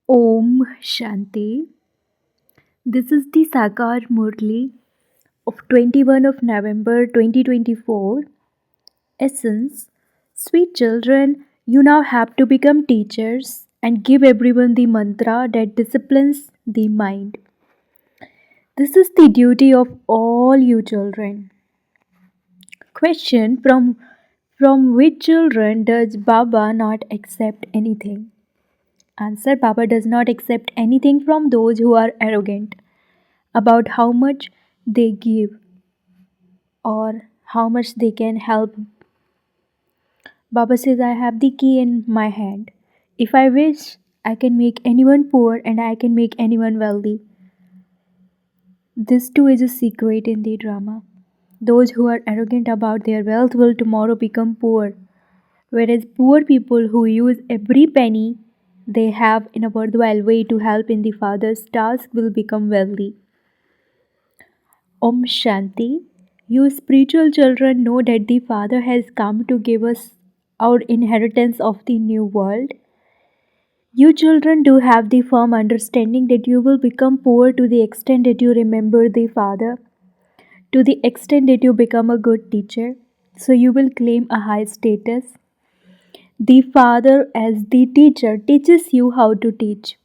Om Shanti. This is the Sakar Murli of 21 of November 2024. Essence. Sweet children, you now have to become teachers and give everyone the mantra that disciplines the mind. This is the duty of all you children. Question From which children does Baba not accept anything? Answer: Baba does not accept anything from those who are arrogant about how much they give or how much they can help. Baba says, I have the key in my hand. If I wish, I can make anyone poor and I can make anyone wealthy. This too is a secret in the drama. Those who are arrogant about their wealth will tomorrow become poor, whereas poor people who use every penny they have in a worthwhile way to help in the Father's task will become wealthy. Om Shanti. You spiritual children know that the Father has come to give us our inheritance of the new world. You children do have the firm understanding that you will become poor to the extent that you remember the Father, to the extent that you become a good teacher. So you will claim a high status. The Father, as the teacher, teaches you how to teach.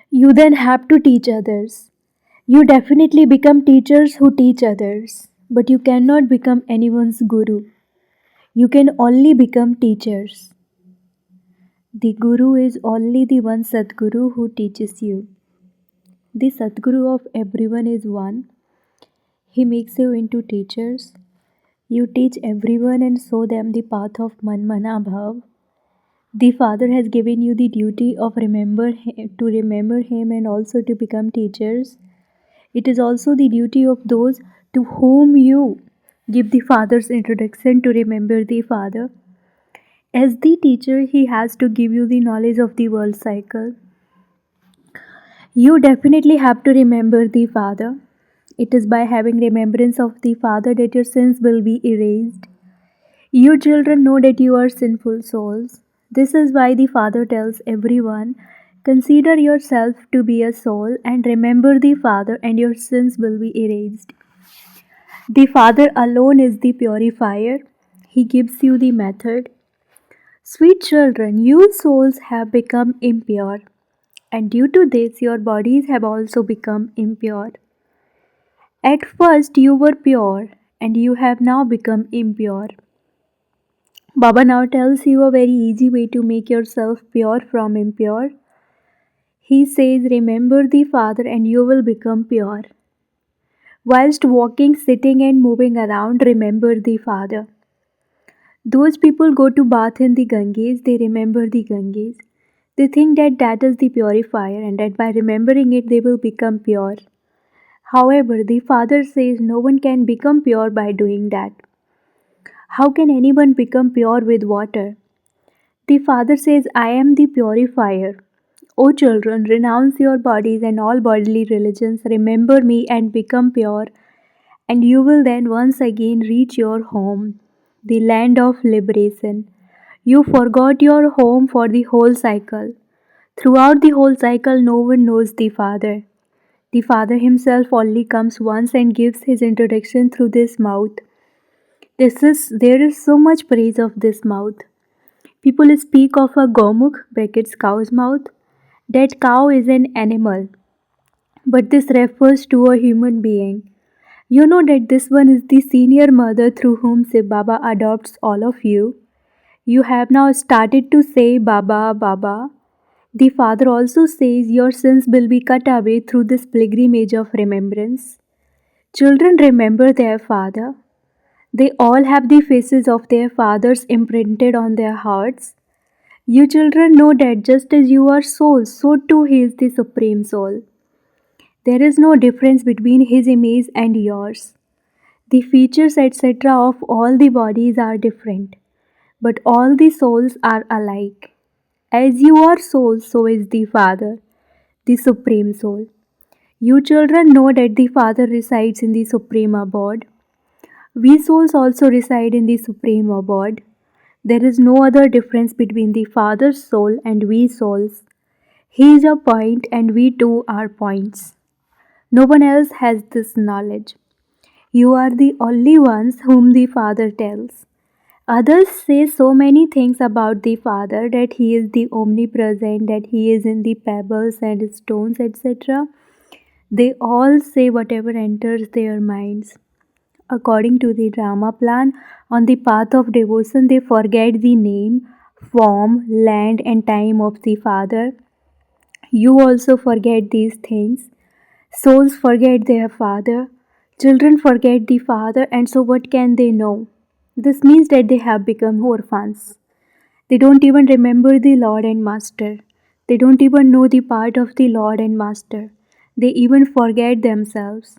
You then have to teach others. You definitely become teachers who teach others, but you cannot become anyone's guru. You can only become teachers. The guru is only the one Sadguru who teaches you. The Sadguru of everyone is one. He makes you into teachers. You teach everyone and show them the path of Manmana Bhav. The Father has given you the duty of to remember Him and also to become teachers. It is also the duty of those to whom you give the Father's introduction to remember the Father. As the teacher, He has to give you the knowledge of the world cycle. You definitely have to remember the Father. It is by having remembrance of the Father that your sins will be erased. You children know that you are sinful souls. This is why the Father tells everyone, consider yourself to be a soul and remember the Father, and your sins will be erased. The Father alone is the purifier. He gives you the method. Sweet children, you souls have become impure, and due to this, your bodies have also become impure. At first, you were pure, and you have now become impure. Baba now tells you a very easy way to make yourself pure from impure. He says, remember the Father, and you will become pure. Whilst walking, sitting, and moving around, remember the Father. Those people go to bath in the Ganges, they remember the Ganges. They think that that is the purifier and that by remembering it they will become pure. However, the Father says no one can become pure by doing that. How can anyone become pure with water? The Father says, I am the purifier. O children, renounce your bodies and all bodily religions, remember me and become pure, and you will then once again reach your home, the land of liberation. You forgot your home for the whole cycle. Throughout the whole cycle, no one knows the Father. The Father Himself only comes once and gives His introduction through this mouth. There is so much praise of this mouth. People speak of a gomukh brackets cow's mouth. That cow is an animal, but this refers to a human being. You know that this one is the senior mother through whom Shiv Baba adopts all of you. You have now started to say Baba, Baba. The Father also says your sins will be cut away through this pilgrimage of remembrance. Children remember their Father. They all have the faces of their fathers imprinted on their hearts. You children know that just as you are souls, so too He is the Supreme Soul. There is no difference between His image and yours. The features, etc., of all the bodies are different, but all the souls are alike. As you are souls, so is the Father, the Supreme Soul. You children know that the Father resides in the Supreme Abode. We souls also reside in the Supreme Abode. There is no other difference between the Father's soul and we souls. He is a point and we too are points. No one else has this knowledge. You are the only ones whom the Father tells. Others say so many things about the Father, that He is the omnipresent, that He is in the pebbles and stones, etc. They all say whatever enters their minds. According to the drama plan, on the path of devotion, they forget the name, form, land, and time of the Father. You also forget these things. Souls forget their Father. Children forget the Father, and so what can they know? This means that they have become orphans. They don't even remember the Lord and Master. They don't even know the part of the Lord and Master. They even forget themselves.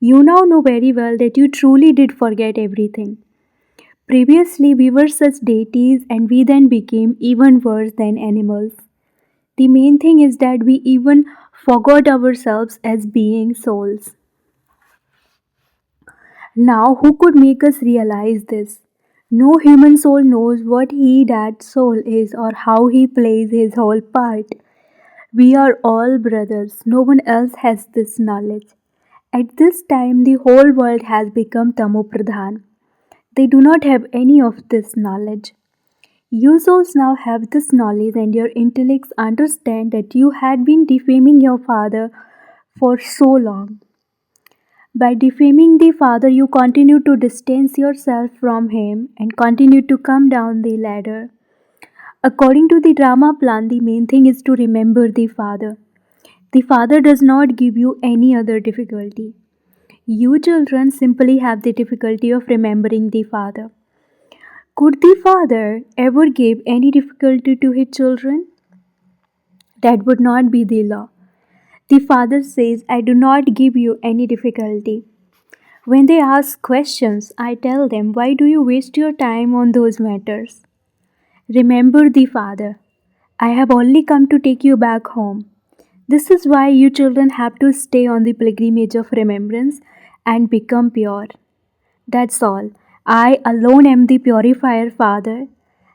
You now know very well that you truly did forget everything. Previously, we were such deities and we then became even worse than animals. The main thing is that we even forgot ourselves as being souls. Now, who could make us realize this? No human soul knows what he, that soul, is or how he plays his whole part. We are all brothers. No one else has this knowledge. At this time, the whole world has become Tamopradhan. They do not have any of this knowledge. You souls now have this knowledge, and your intellects understand that you had been defaming your father for so long. By defaming the Father, you continue to distance yourself from Him and continue to come down the ladder. According to the drama plan, the main thing is to remember the Father. The Father does not give you any other difficulty. You children simply have the difficulty of remembering the Father. Could the Father ever give any difficulty to His children? That would not be the law. The Father says, I do not give you any difficulty. When they ask questions, I tell them, why do you waste your time on those matters? Remember the Father. I have only come to take you back home. This is why you children have to stay on the pilgrimage of remembrance and become pure. That's all. I alone am the purifier Father.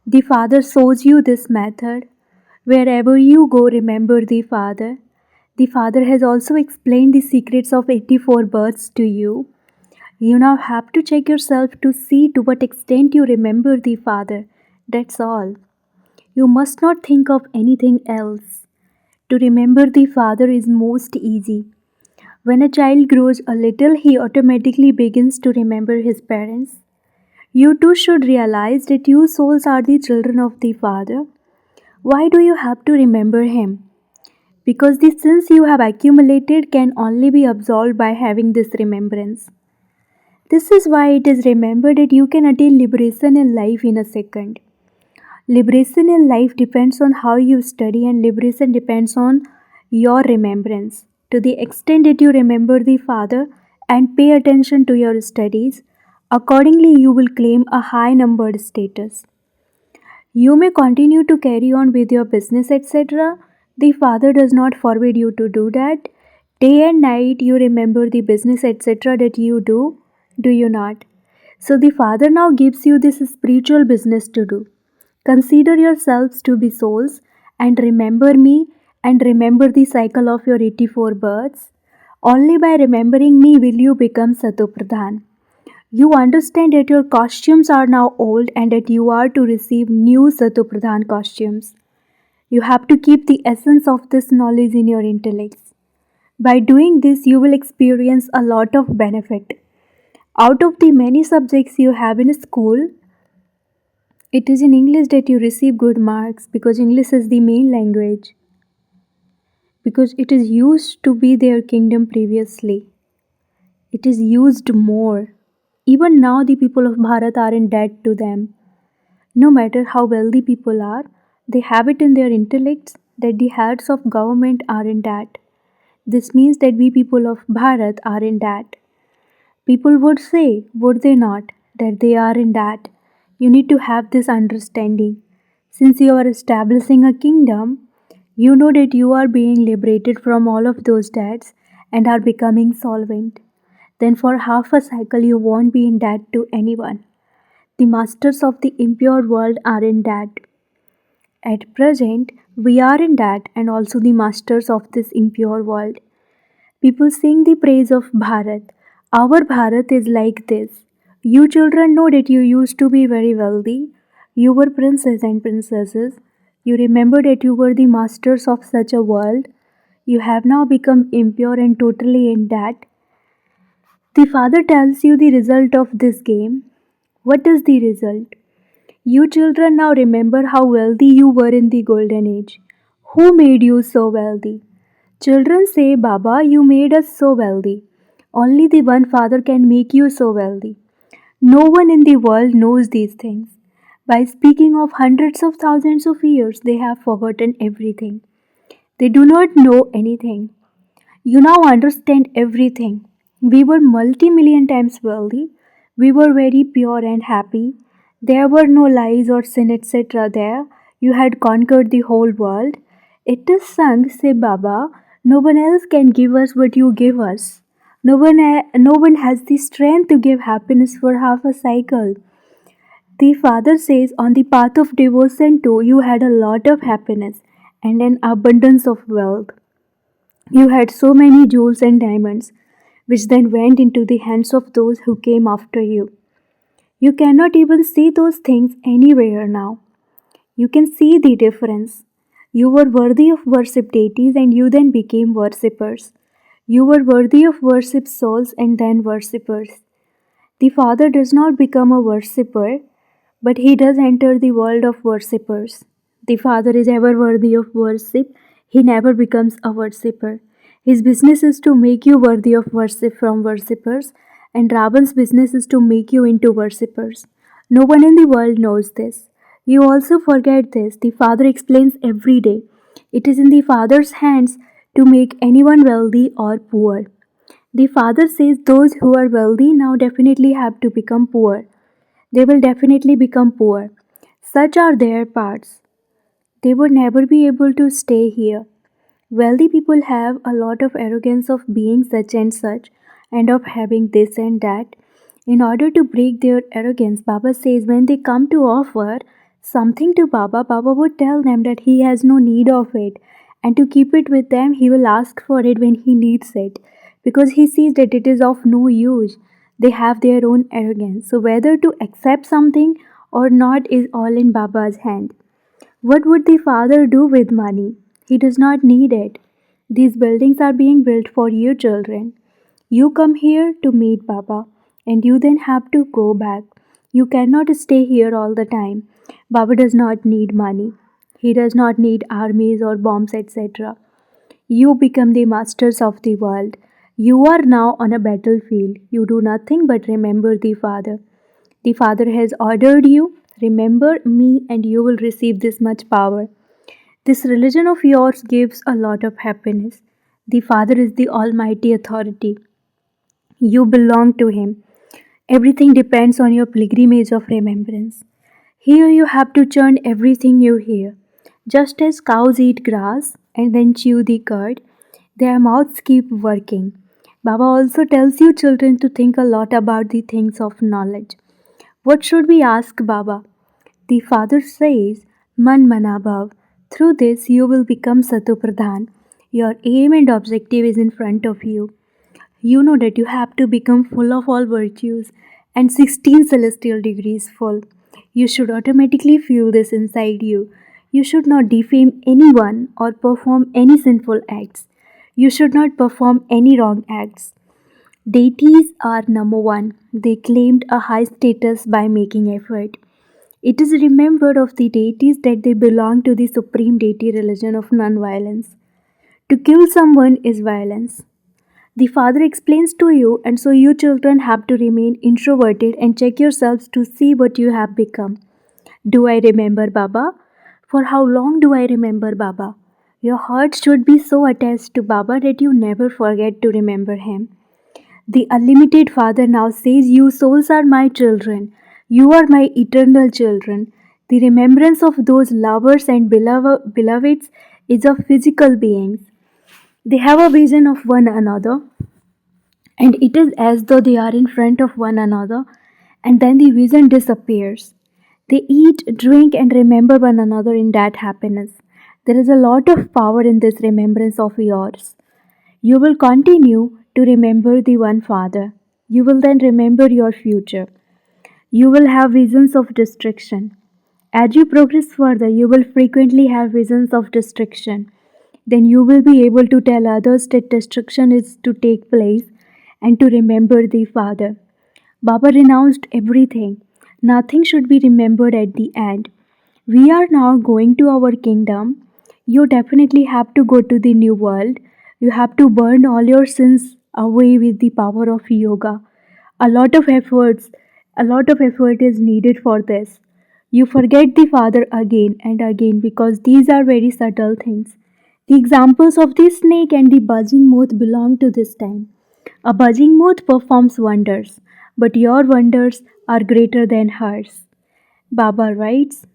The Father shows you this method. Wherever you go, remember the Father. The Father has also explained the secrets of 84 births to you. You now have to check yourself to see to what extent you remember the Father. That's all. You must not think of anything else. To remember the Father is most easy. When a child grows a little, he automatically begins to remember his parents. You too should realize that you souls are the children of the Father. Why do you have to remember Him? Because the sins you have accumulated can only be absolved by having this remembrance. This is why it is remembered that you can attain liberation in life in a second. Liberation in life depends on how you study, and liberation depends on your remembrance. To the extent that you remember the Father and pay attention to your studies, accordingly you will claim a high numbered status. You may continue to carry on with your business, etc. The Father does not forbid you to do that. Day and night you remember the business, etc. that you do you not? So the Father now gives you this spiritual business to do. Consider yourselves to be souls and remember me and remember the cycle of your 84 births. Only by remembering me will you become Satopradhan. You understand that your costumes are now old and that you are to receive new Satopradhan costumes. You have to keep the essence of this knowledge in your intellects. By doing this, you will experience a lot of benefit. Out of the many subjects you have in school, it is in English that you receive good marks because English is the main language. Because it is used to be their kingdom previously. It is used more. Even now, the people of Bharat are in debt to them. No matter how wealthy people are, they have it in their intellects that the heads of government are in debt. This means that we people of Bharat are in debt. People would say, would they not, that they are in debt. You need to have this understanding. Since you are establishing a kingdom, you know that you are being liberated from all of those debts and are becoming solvent. Then for half a cycle you won't be in debt to anyone. The masters of the impure world are in debt. At present, we are in that and also the masters of this impure world. People sing the praise of Bharat. Our Bharat is like this. You children know that you used to be very wealthy. You were princes and princesses. You remember that you were the masters of such a world. You have now become impure and totally in that. The father tells you the result of this game. What is the result? You children now remember how wealthy you were in the golden age. Who made you so wealthy? Children say, Baba, you made us so wealthy. Only the one Father can make you so wealthy. No one in the world knows these things. By speaking of hundreds of thousands of years, they have forgotten everything. They do not know anything. You now understand everything. We were multi million times wealthy. We were very pure and happy. There were no lies or sin, etc. there. You had conquered the whole world. It is sung, say Baba, no one else can give us what you give us. No one has the strength to give happiness for half a cycle. The father says, on the path of devotion too, you had a lot of happiness and an abundance of wealth. You had so many jewels and diamonds, which then went into the hands of those who came after you. You cannot even see those things anywhere now. You can see the difference. You were worthy of worship deities and you then became worshippers. You were worthy of worship souls and then worshippers. The Father does not become a worshipper, but he does enter the world of worshippers. The Father is ever worthy of worship, he never becomes a worshipper. His business is to make you worthy of worship from worshippers, and Ravan's business is to make you into worshippers. No one in the world knows this. You also forget this. The Father explains every day. It is in the Father's hands to make anyone wealthy or poor. The Father says those who are wealthy now definitely have to become poor. They will definitely become poor. Such are their parts. They would never be able to stay here. Wealthy people have a lot of arrogance of being such and such and of having this and that. In order to break their arrogance, Baba says when they come to offer something to Baba, Baba would tell them that he has no need of it and to keep it with them, he will ask for it when he needs it because he sees that it is of no use. They have their own arrogance. So, whether to accept something or not is all in Baba's hand. What would the father do with money? He does not need it. These buildings are being built for you children. You come here to meet Baba and you then have to go back. You cannot stay here all the time. Baba does not need money. He does not need armies or bombs, etc. You become the masters of the world. You are now on a battlefield. You do nothing but remember the Father. The Father has ordered you, remember me, and you will receive this much power. This religion of yours gives a lot of happiness. The Father is the Almighty Authority. You belong to Him. Everything depends on your pilgrimage of remembrance. Here you have to churn everything you hear. Just as cows eat grass and then chew the cud, their mouths keep working. Baba also tells you children to think a lot about the things of knowledge. What should we ask Baba? The father says, Man Manabhav. Through this you will become Satupradhan. Your aim and objective is in front of you. You know that you have to become full of all virtues and 16 celestial degrees full. You should automatically feel this inside you. You should not defame anyone or perform any sinful acts. You should not perform any wrong acts. Deities are number one. They claimed a high status by making effort. It is remembered of the deities that they belong to the supreme deity religion of non-violence. To kill someone is violence. The Father explains to you, and so you children have to remain introverted and check yourselves to see what you have become. Do I remember Baba? For how long do I remember Baba? Your heart should be so attached to Baba that you never forget to remember Him. The unlimited Father now says, You souls are my children. You are my eternal children. The remembrance of those lovers and beloveds is of physical beings. They have a vision of one another, and it is as though they are in front of one another, and then the vision disappears. They eat, drink, and remember one another in that happiness. There is a lot of power in this remembrance of yours. You will continue to remember the one Father. You will then remember your future. You will have visions of destruction. As you progress further, you will frequently have visions of destruction. Then you will be able to tell others that destruction is to take place and to remember the Father. Baba renounced everything. Nothing should be remembered at the end. We are now going to our kingdom. You definitely have to go to the new world. You have to burn all your sins away with the power of yoga. A lot of efforts, a lot of effort is needed for this. You forget the Father again and again because these are very subtle things. The examples of the snake and the buzzing moth belong to this time. A buzzing moth performs wonders, but your wonders are greater than hers. Baba writes,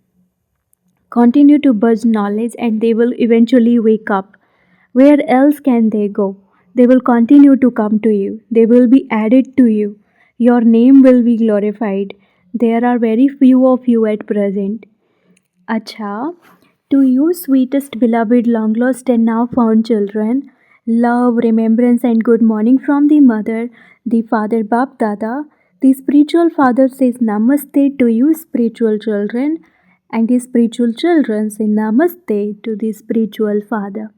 continue to buzz knowledge and they will eventually wake up. Where else can they go? They will continue to come to you. They will be added to you. Your name will be glorified. There are very few of you at present. Acha, to you, sweetest, beloved, long lost, and now found children, love, remembrance, and good morning from the mother, the father Bap Dada. The spiritual father says Namaste to you, spiritual children, and the spiritual children say Namaste to the spiritual father.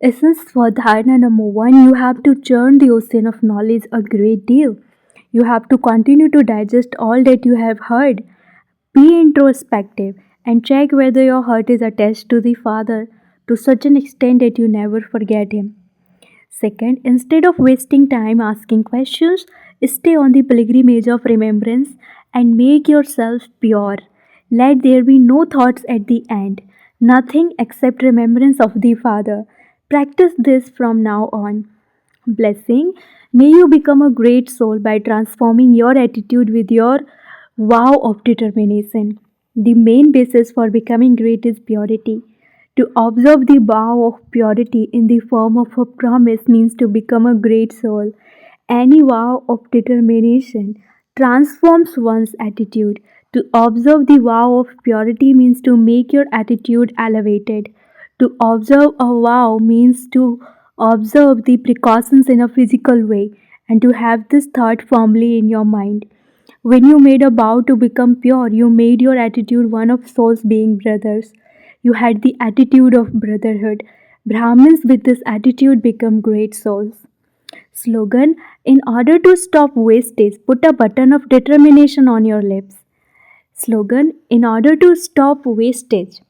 Essence for dharana number one, you have to churn the ocean of knowledge a great deal. You have to continue to digest all that you have heard. Be introspective and check whether your heart is attached to the Father to such an extent that you never forget Him. Second, instead of wasting time asking questions, stay on the pilgrimage of remembrance and make yourself pure. Let there be no thoughts at the end, nothing except remembrance of the Father. Practice this from now on. Blessing, may you become a great soul by transforming your attitude with your vow of determination. The main basis for becoming great is purity. To observe the vow of purity in the form of a promise means to become a great soul. Any vow of determination transforms one's attitude. To observe the vow of purity means to make your attitude elevated. To observe a vow means to observe the precautions in a physical way and to have this thought firmly in your mind. When you made a vow to become pure, you made your attitude one of souls being brothers. You had the attitude of brotherhood. Brahmins with this attitude become great souls. Slogan, in order to stop wastage, put a button of determination on your lips. Slogan, in order to stop wastage,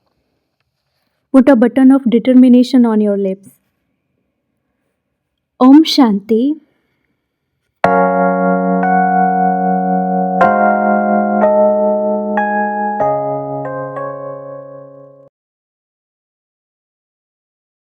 put a button of determination on your lips. Om Shanti.